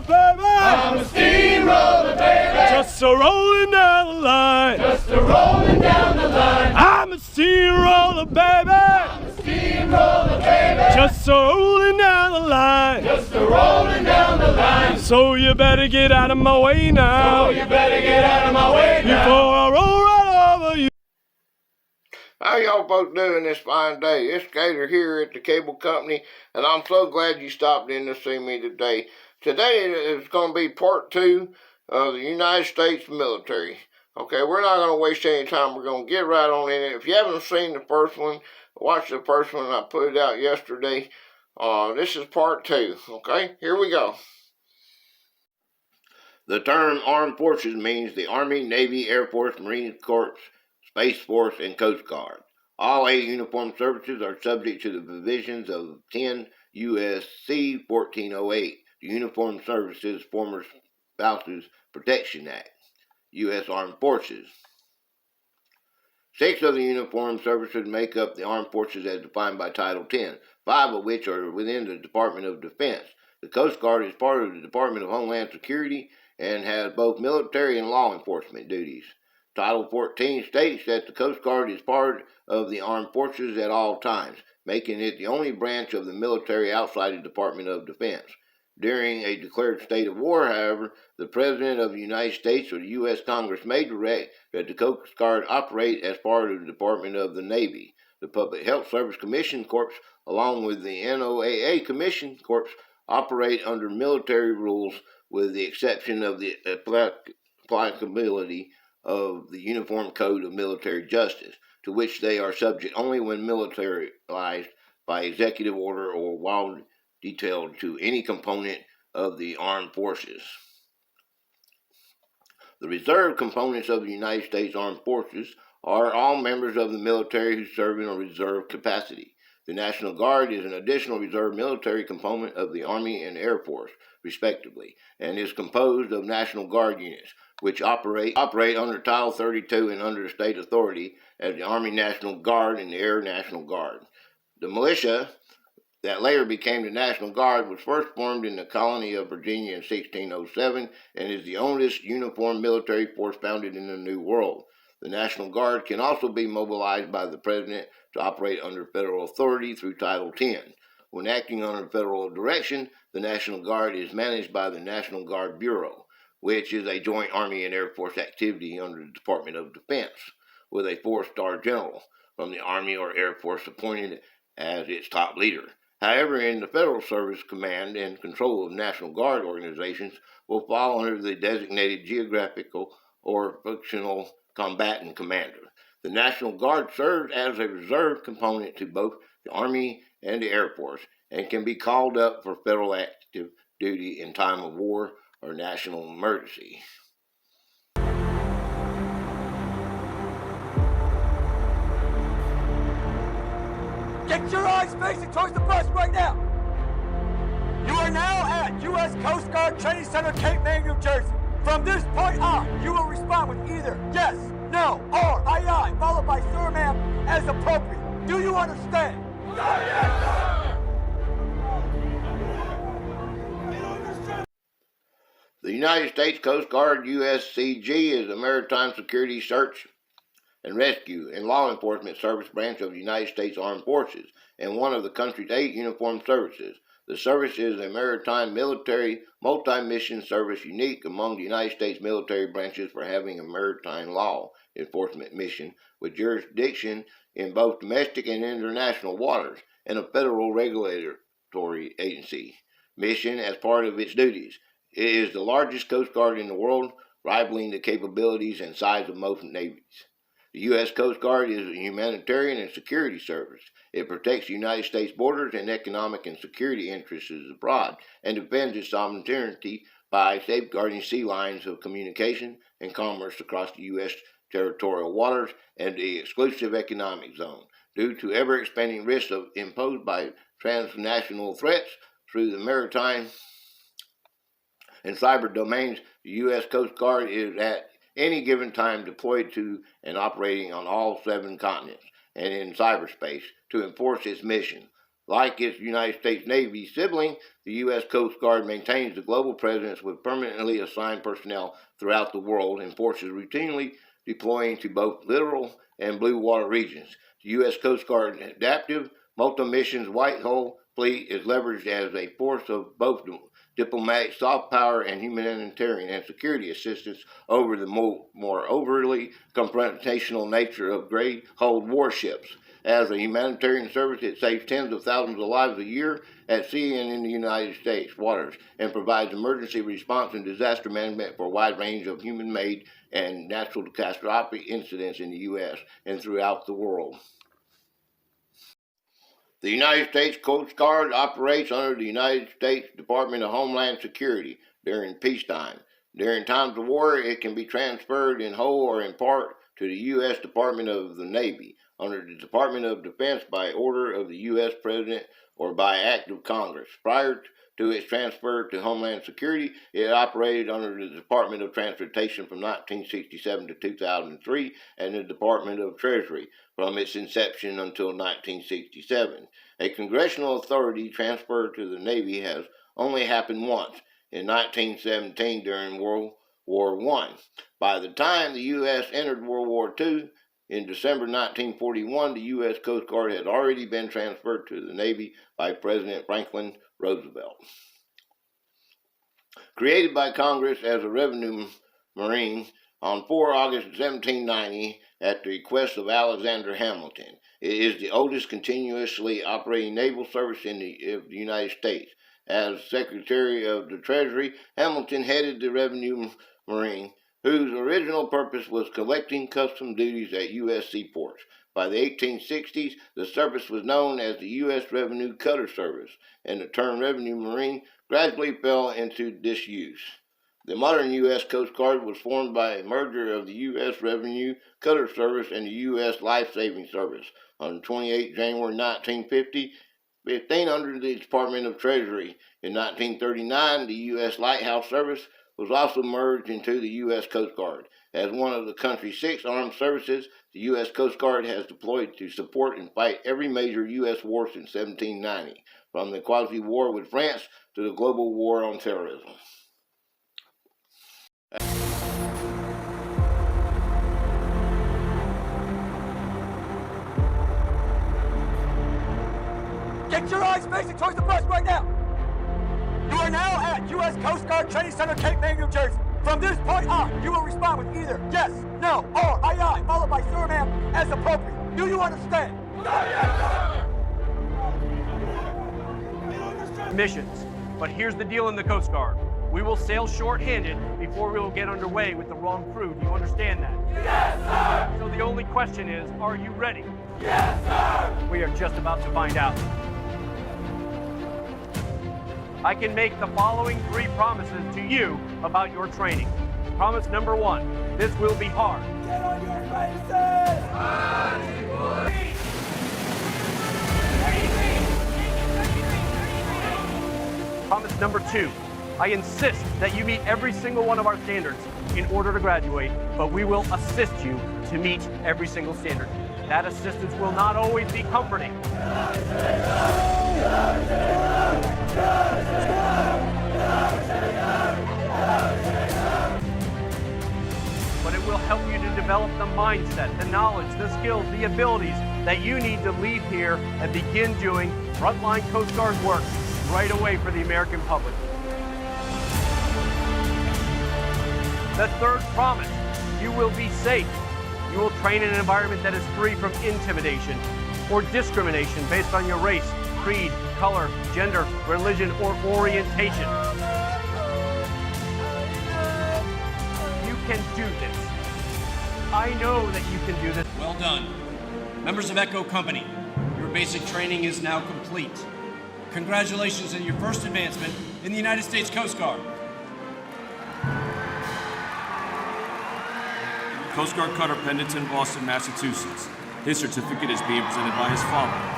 steamroller, baby. I'm a steamroller, baby. Just a rolling down the line. Just a rolling down the line. I'm a steamroller, baby. I'm a steamroller, baby. Just a rolling down the line. Just a rolling down the line. So you better get out of my way now. So you better get out of my way now. Before I roll right over you. How y'all folks doing this fine day? It's Gator here at the cable company, and I'm so glad you stopped in to see me today. Today is going to be part 2 of the United States military. Okay, we're not going to waste any time. We're going to get right on in it. If you haven't seen the first one, watch the first one. I put it out yesterday. This is part 2. Okay, here we go. The term Armed Forces means the Army, Navy, Air Force, Marine Corps, Space Force, and Coast Guard. All 8 uniformed services are subject to the provisions of 10 U.S.C. 1408, the Uniformed Services Former Spouses Protection Act, U.S. Armed Forces. 6 of the uniformed services make up the Armed Forces as defined by Title 10, 5 of which are within the Department of Defense. The Coast Guard is part of the Department of Homeland Security and has both military and law enforcement duties. Title 14 states that the Coast Guard is part of the Armed Forces at all times, making it the only branch of the military outside the Department of Defense. During a declared state of war, however, the President of the United States or the U.S. Congress may direct that the Coast Guard operate as part of the Department of the Navy. The Public Health Service Commission Corps, along with the NOAA Commission Corps, operate under military rules with the exception of the applicability of the Uniform Code of Military Justice, to which they are subject only when militarized by executive order or while detailed to any component of the armed forces. The reserve components of the United States Armed Forces are all members of the military who serve in a reserve capacity. The National Guard is an additional reserve military component of the Army and Air Force, respectively, and is composed of National Guard units, which operate under Title 32 and under state authority as the Army National Guard and the Air National Guard. The militia that later became the National Guard was first formed in the colony of Virginia in 1607 and is the oldest uniformed military force founded in the New World. The National Guard can also be mobilized by the President to operate under federal authority through Title 10. When acting under federal direction, the National Guard is managed by the National Guard Bureau, which is a joint Army and Air Force activity under the Department of Defense, with a 4-star general from the Army or Air Force appointed as its top leader. However, in the Federal Service, command and control of National Guard organizations will fall under the designated geographical or functional combatant commander. The National Guard serves as a reserve component to both the Army and the Air Force and can be called up for federal active duty in time of war or national emergency. Get your eyes facing towards the bus right now! You are now at U.S. Coast Guard Training Center, Cape May, New Jersey. From this point on, you will respond with either yes, no, or aye, followed by sir, ma'am, as appropriate. Do you understand? Yes, sir! The United States Coast Guard, USCG, is a maritime security search and rescue and law enforcement service branch of the United States Armed Forces and one of the country's 8 uniformed services. The service is a maritime military multi-mission service unique among the United States military branches for having a maritime law enforcement mission with jurisdiction in both domestic and international waters and a federal regulatory agency mission as part of its duties. It is the largest Coast Guard in the world, rivaling the capabilities and size of most navies. The U.S. Coast Guard is a humanitarian and security service. It protects the United States borders and economic and security interests abroad and defends its sovereignty by safeguarding sea lines of communication and commerce across the U.S. territorial waters and the exclusive economic zone. Due to ever-expanding risks imposed by transnational threats through the maritime and cyber domains, the U.S. Coast Guard is at any given time deployed to and operating on all 7 continents and in cyberspace to enforce its mission. Like its United States Navy sibling, the U.S. Coast Guard maintains the global presence with permanently assigned personnel throughout the world and forces routinely deploying to both littoral and blue water regions. The U.S. Coast Guard adaptive multi-missions White Hole fleet is leveraged as a force of both diplomatic soft power and humanitarian and security assistance over the more overtly confrontational nature of gray hold warships. As a humanitarian service, it saves tens of thousands of lives a year at sea and in the United States waters and provides emergency response and disaster management for a wide range of human-made and natural catastrophic incidents in the U.S. and throughout the world. The United States Coast Guard operates under the United States Department of Homeland Security during peacetime. During times of war, it can be transferred in whole or in part to the U.S. Department of the Navy under the Department of Defense by order of the U.S. President or by act of Congress. Prior to its transfer to Homeland Security, it operated under the Department of Transportation from 1967 to 2003 and the Department of Treasury from its inception until 1967. A congressional authority transfer to the Navy has only happened once, in 1917 during World War I. By the time the U.S. entered World War II, in December 1941, the U.S. Coast Guard had already been transferred to the Navy by President Franklin Roosevelt. Created by Congress as a revenue marine on 4 August 1790 at the request of Alexander Hamilton, it is the oldest continuously operating naval service in the United States. As Secretary of the Treasury, Hamilton headed the Revenue Marine, whose original purpose was collecting custom duties at U.S. seaports. By the 1860s, the service was known as the U.S. Revenue Cutter Service, and the term Revenue Marine gradually fell into disuse. The modern U.S. Coast Guard was formed by a merger of the U.S. Revenue Cutter Service and the U.S. Life Saving Service. On 28 January 1950, under the Department of Treasury. In 1939, the U.S. Lighthouse Service was also merged into the U.S. Coast Guard. As one of the country's 6 armed services, the U.S. Coast Guard has deployed to support and fight every major U.S. war since 1790, from the quasi-war with France to the global war on terrorism. Get your eyes facing towards the bus right now! You are now at U.S. Coast Guard Training Center, Cape May, New Jersey. From this point on, you will respond with either yes, no, or aye, followed by sir, ma'am, as appropriate. Do you understand? Missions. But here's the deal in the Coast Guard. We will sail short-handed before we will get underway with the wrong crew. Do you understand that? Yes, sir! So the only question is, are you ready? Yes, sir! We are just about to find out. I can make the following 3 promises to you about your training. Promise number 1, this will be hard. Get on your faces! Promise number 2, I insist that you meet every single one of our standards in order to graduate, but we will assist you to meet every single standard. That assistance will not always be comforting. But it will help you to develop the mindset, the knowledge, the skills, the abilities that you need to leave here and begin doing frontline Coast Guard work right away for the American public. The 3rd promise, you will be safe. You will train in an environment that is free from intimidation or discrimination based on your race, creed, color, gender, religion, or orientation. You can do this. I know that you can do this. Well done. Members of Echo Company, your basic training is now complete. Congratulations on your first advancement in the United States Coast Guard. Coast Guard Cutter Pendleton, Boston, Massachusetts. His certificate is being presented by his father.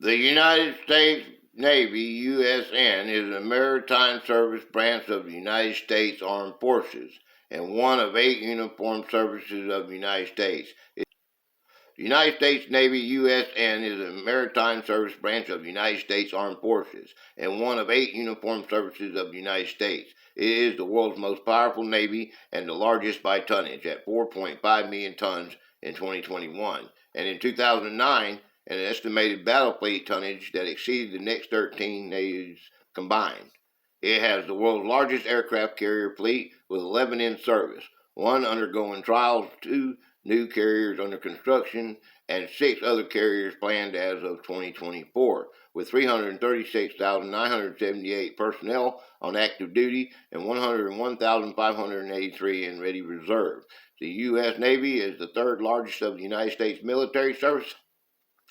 The United States Navy, USN, is a maritime service branch of the United States Armed Forces and one of 8 uniformed services of the United States. The United States Navy, USN, is a maritime service branch of the United States Armed Forces and one of 8 uniformed services of the United States. It is the world's most powerful Navy and the largest by tonnage at 4.5 million tons in 2021. And in 2009, an estimated battle fleet tonnage that exceeded the next 13 navies combined. It has the world's largest aircraft carrier fleet with 11 in service, 1 undergoing trials, 2 new carriers under construction, and 6 other carriers planned as of 2024, with 336,978 personnel on active duty and 101,583 in ready reserve. The U.S. Navy is the 3rd largest of the United States military service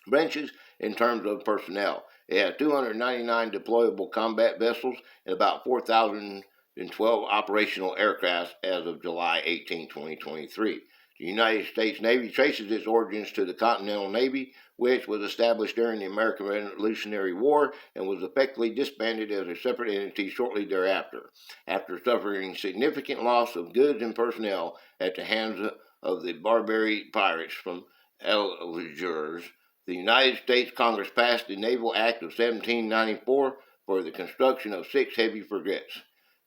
branches in terms of personnel. It has 299 deployable combat vessels and about 4,012 operational aircraft as of July 18, 2023. The United States Navy traces its origins to the Continental Navy, which was established during the American Revolutionary War and was effectively disbanded as a separate entity shortly thereafter, after suffering significant loss of goods and personnel at the hands of the Barbary pirates from Algiers. The United States Congress passed the Naval Act of 1794 for the construction of 6 heavy frigates.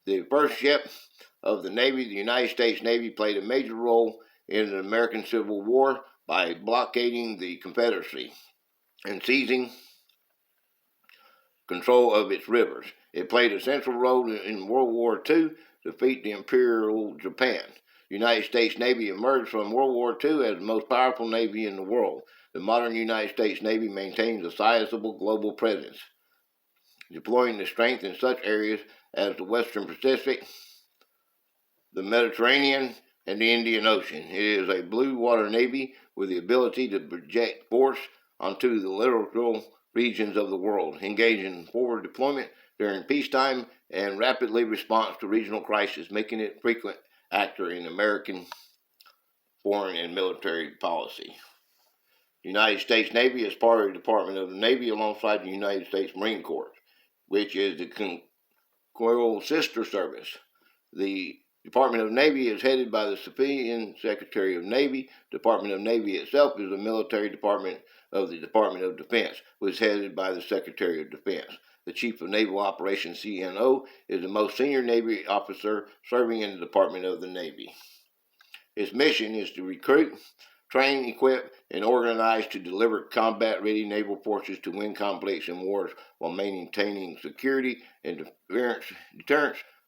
The first ship of the Navy, the United States Navy, played a major role in the American Civil War by blockading the Confederacy and seizing control of its rivers. It played a central role in World War II to defeat the Imperial Japan. The United States Navy emerged from World War II as the most powerful Navy in the world. The modern United States Navy maintains a sizable global presence, deploying the strength in such areas as the Western Pacific, the Mediterranean, and the Indian Ocean. It is a blue water Navy with the ability to project force onto the littoral regions of the world, engage in forward deployment during peacetime, and rapidly response to regional crises, making it a frequent actor in American foreign and military policy. The United States Navy is part of the Department of the Navy alongside the United States Marine Corps, which is the concurrent sister service. The Department of Navy is headed by the Civilian Secretary of Navy. Department of Navy itself is a military department of the Department of Defense, which is headed by the Secretary of Defense. The Chief of Naval Operations, CNO, is the most senior Navy officer serving in the Department of the Navy. Its mission is to recruit, train, equip, and organize to deliver combat-ready naval forces to win conflicts and wars while maintaining security and deterrence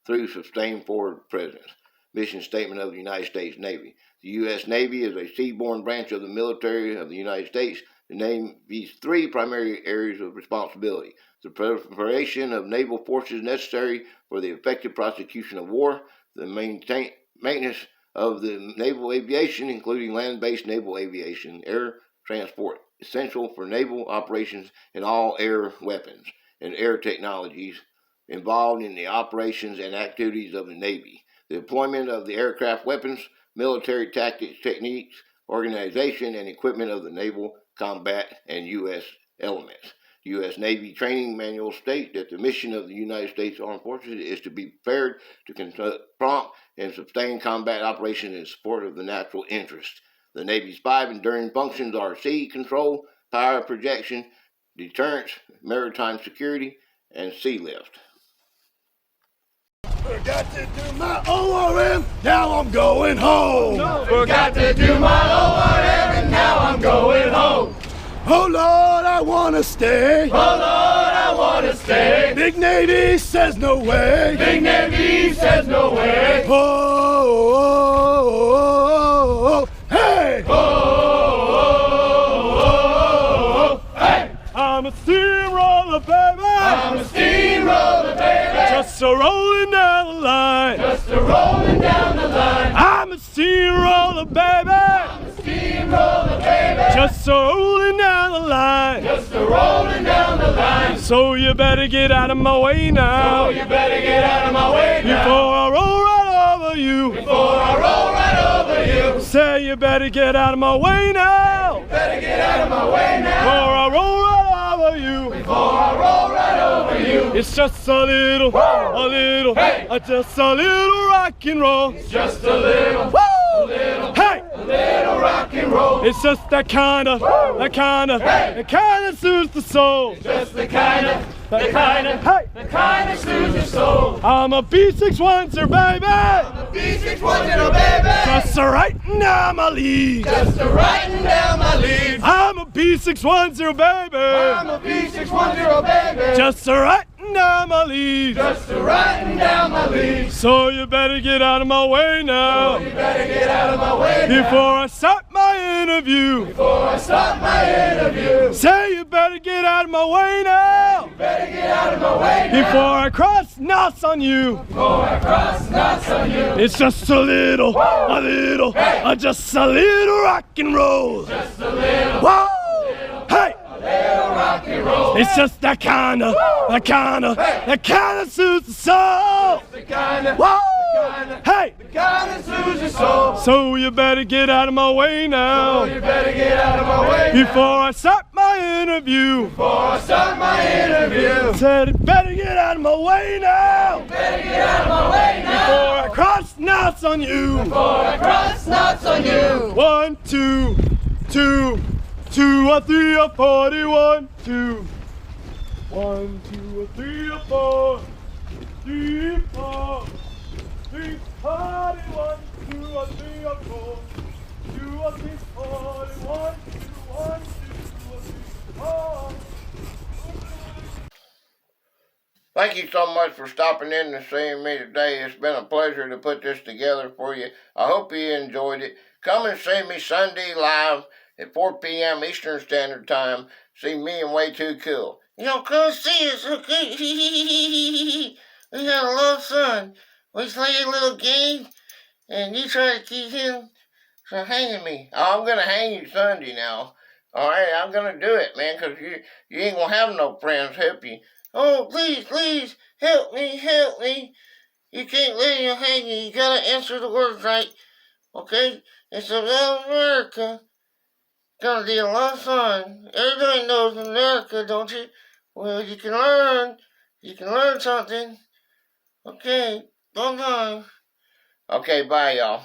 through sustained forward presence. Mission statement of the United States Navy. The U.S. Navy is a seaborne branch of the military of the United States. The Navy's 3 primary areas of responsibility: the preparation of naval forces necessary for the effective prosecution of war, the maintenance of the naval aviation, including land-based naval aviation, air transport, essential for naval operations, and all air weapons and air technologies involved in the operations and activities of the Navy, the deployment of the aircraft weapons, military tactics, techniques, organization, and equipment of the naval combat and U.S. elements. U.S. Navy training manuals state that the mission of the United States Armed Forces is to be prepared to conduct prompt and sustained combat operations in support of the national interest. The Navy's 5 enduring functions are sea control, power projection, deterrence, maritime security, and sea lift. Forgot to do my ORM, now I'm going home. Forgot to do my ORM and now I'm going home. Oh Lord, I wanna stay. Oh Lord, I wanna stay. Big Navy says no way. Big Navy says no way. Oh, hey. Oh, hey. I'm a steamroller, baby. I'm a steamroller, baby. Just a rolling down the line. Just a rolling down the line. I'm a steamroller, baby. I'm a steamroller, baby. Just a rolling down the line. Just a rolling down the line. So you better get out of my way now. So you better get out of my way now. Before I roll right over you. Before I roll right over you. Say you better get out of my way now. Better get out of my way now. Before I roll right over over you. Before I roll right over you. It's just a little, Hey! just a little rock and roll. Just a little, Woo! little, Hey! little rock and roll. It's just that kind of soothes the soul. Just the kind of Hey! soothes your soul. I'm a B610, baby. B610, baby. Just a writing down my lead. Just a writing down my leads. I'm a B610, baby. I'm a B610, baby. Just a writing down my lead. Just a writing down my leads. So you better get out of my way now. You better get out of my way now. Before I start my interview. Before I start my interview. Say you better get out of my way now. Better get out of my way now. Before I cross knots on you. Before I cross knots on you. It's just a little, just a little rock and roll. Just a little, Whoa! Hey! little rock and roll. It's just that kind of soothes the soul. The kind of, Whoa! kinda, Hey! kind of soothes your soul. So you better get out of my way now. You better get out of my way Before I start my interview. before I start my interview. Said it better get out of my way now. Better get out of my way now. Before I cross knots on you. Before I cross knots on you. 1, 2, 2, 2 or 3 or 41, 2. 1, 2 or 3 or 4, 3, 4, 3, 41, 2 or 3 or 4, 2 or 3, 41, 2, 1, 2 or 3, 4. Thank you so much for stopping in and seeing me today. It's been a pleasure to put this together for you. I hope you enjoyed it. Come and see me Sunday live at 4 p.m. Eastern Standard Time. See me and Way Too Cool. Come see us, okay? We got a little son. We play a little game, and you try to keep him from hanging me. Oh, I'm going to hang you Sunday now. All right, I'm going to do it, man, because you ain't going to have no friends help you. Oh, please, help me. You can't let him hang you. You got to answer the words right, okay? It's about America. Gonna be a lot of fun. Everybody knows America, don't you? Well, you can learn something. Okay, bye. Okay, bye, y'all.